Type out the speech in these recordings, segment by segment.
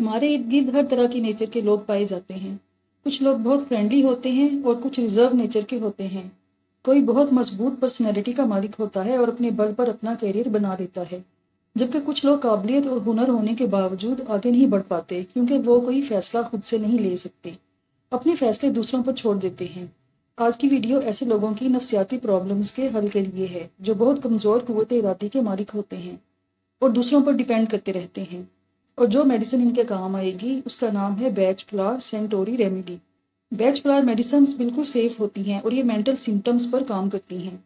ہمارے ارد گرد ہر طرح کی نیچر کے لوگ پائے جاتے ہیں۔ کچھ لوگ بہت فرینڈلی ہوتے ہیں اور کچھ ریزرو نیچر کے ہوتے ہیں۔ کوئی بہت مضبوط پرسنالٹی کا مالک ہوتا ہے اور اپنے بل پر اپنا کیریئر بنا لیتا ہے، جبکہ کچھ لوگ قابلیت اور ہنر ہونے کے باوجود آگے نہیں بڑھ پاتے کیونکہ وہ کوئی فیصلہ خود سے نہیں لے سکتے، اپنے فیصلے دوسروں پر چھوڑ دیتے ہیں۔ آج کی ویڈیو ایسے لوگوں کی نفسیاتی پرابلمز کے حل کے لیے ہے جو بہت کمزور قوت ارادی کے مالک ہوتے ہیں اور دوسروں پر ڈیپینڈ کرتے رہتے ہیں، اور جو میڈیسن ان کے کام آئے گی اس کا نام ہے بیچ فلاور سینٹوری ریمیڈی۔ بیچ فلاور میڈیسنز بالکل سیف ہوتی ہیں اور یہ مینٹل سمٹمز پر کام کرتی ہیں۔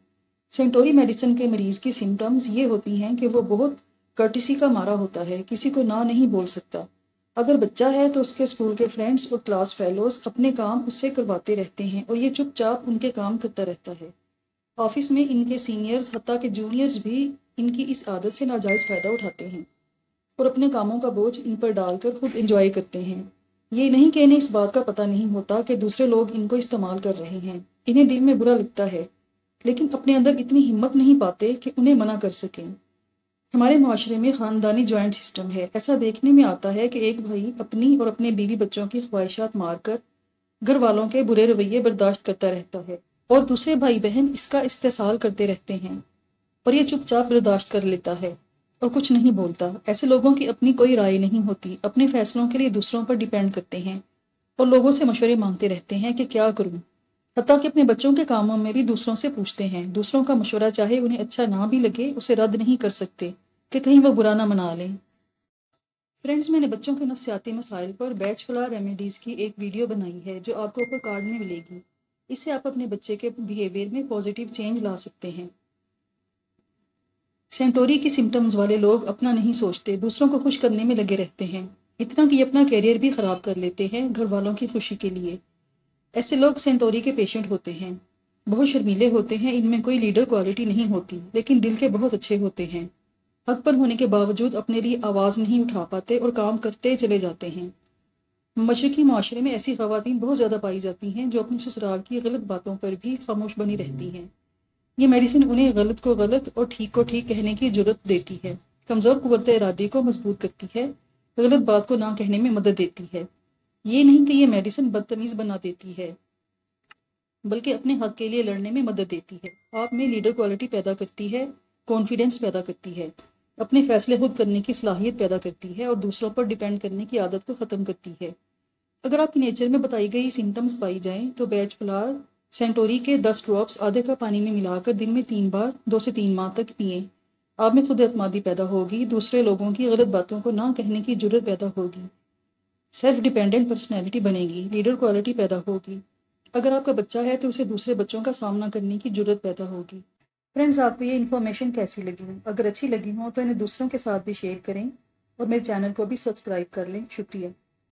سینٹوری میڈیسن کے مریض کی سمٹمز یہ ہوتی ہیں کہ وہ بہت کرٹیسی کا مارا ہوتا ہے، کسی کو نہ نہیں بول سکتا۔ اگر بچہ ہے تو اس کے اسکول کے فرینڈز اور کلاس فیلوز اپنے کام اس سے کرواتے رہتے ہیں اور یہ چپ چاپ ان کے کام کرتا رہتا ہے۔ آفس میں ان کے سینئرز حتیٰ کہ جونیئرز بھی ان کی اس عادت سے ناجائز فائدہ اٹھاتے ہیں اور اپنے کاموں کا بوجھ ان پر ڈال کر خود انجوائے کرتے ہیں۔ یہ نہیں کہ انہیں اس بات کا پتہ نہیں ہوتا کہ دوسرے لوگ ان کو استعمال کر رہے ہیں، انہیں دل میں برا لگتا ہے لیکن اپنے اندر اتنی ہمت نہیں پاتے کہ انہیں منع کر سکیں۔ ہمارے معاشرے میں خاندانی جوائنٹ سسٹم ہے۔ ایسا دیکھنے میں آتا ہے کہ ایک بھائی اپنی اور اپنے بیوی بچوں کی خواہشات مار کر گھر والوں کے برے رویے برداشت کرتا رہتا ہے اور دوسرے بھائی بہن اس کا استحصال کرتے رہتے ہیں اور یہ چپ چاپ برداشت کر لیتا ہے اور کچھ نہیں بولتا۔ ایسے لوگوں کی اپنی کوئی رائے نہیں ہوتی، اپنے فیصلوں کے لیے دوسروں پر ڈیپینڈ کرتے ہیں اور لوگوں سے مشورے مانگتے رہتے ہیں کہ کیا کروں، حتیٰ کہ اپنے بچوں کے کاموں میں بھی دوسروں سے پوچھتے ہیں۔ دوسروں کا مشورہ چاہے انہیں اچھا نہ بھی لگے اسے رد نہیں کر سکتے کہ کہیں وہ برا نہ منا لیں۔ فرینڈز، میں نے بچوں کے نفسیاتی مسائل پر بیچ فلاور ریمیڈیز کی ایک ویڈیو بنائی ہے جو آپ کو اوپر کارڈ میں ملے گی۔ اس سے آپ اپنے بچے کے بیہیویئر میں پازیٹیو چینج لا سکتے ہیں۔ سینٹوری کی سمٹمز والے لوگ اپنا نہیں سوچتے، دوسروں کو خوش کرنے میں لگے رہتے ہیں، اتنا کہ اپنا کیریئر بھی خراب کر لیتے ہیں گھر والوں کی خوشی کے لیے۔ ایسے لوگ سینٹوری کے پیشنٹ ہوتے ہیں، بہت شرمیلے ہوتے ہیں، ان میں کوئی لیڈر کوالٹی نہیں ہوتی لیکن دل کے بہت اچھے ہوتے ہیں۔ حق پر ہونے کے باوجود اپنے لیے آواز نہیں اٹھا پاتے اور کام کرتے چلے جاتے ہیں۔ مشرقی معاشرے میں ایسی خواتین بہت زیادہ پائی جاتی ہیں جو اپنی سسرال کی غلط باتوں پر بھی خاموش بنی رہتی ہیں۔ یہ میڈیسن انہیں غلط کو غلط اور ٹھیک کو ٹھیک کہنے کی جرت دیتی ہے، کمزور قوت ارادی کو مضبوط کرتی ہے، غلط بات کو نہ کہنے میں مدد دیتی ہے۔ یہ نہیں کہ یہ میڈیسن بدتمیز بنا دیتی ہے، بلکہ اپنے حق کے لیے لڑنے میں مدد دیتی ہے، آپ میں لیڈر کوالٹی پیدا کرتی ہے، کانفیڈنس پیدا کرتی ہے، اپنے فیصلے خود کرنے کی صلاحیت پیدا کرتی ہے اور دوسروں پر ڈیپینڈ کرنے کی عادت کو ختم کرتی ہے۔ اگر آپ کی نیچر میں بتائی گئی سمٹمز پائی جائیں تو بیچ فلاور سینٹوری کے 10 ڈراپس آدھے کپ پانی میں ملا کر دن میں 3 بار 2 سے 3 ماہ تک پئیں۔ آپ میں خود اعتمادی پیدا ہوگی، دوسرے لوگوں کی غلط باتوں کو نہ کہنے کی جرت پیدا ہوگی، سیلف ڈیپینڈنٹ پرسنالٹی بنے گی، لیڈر کوالٹی پیدا ہوگی۔ اگر آپ کا بچہ ہے تو اسے دوسرے بچوں کا سامنا کرنے کی جرت پیدا ہوگی۔ فرینڈز، آپ کو یہ انفارمیشن کیسی لگی؟ اگر اچھی لگی ہوں تو انہیں دوسروں کے ساتھ بھی شیئر کریں اور میرے چینل کو بھی سبسکرائب کر لیں۔ شکریہ۔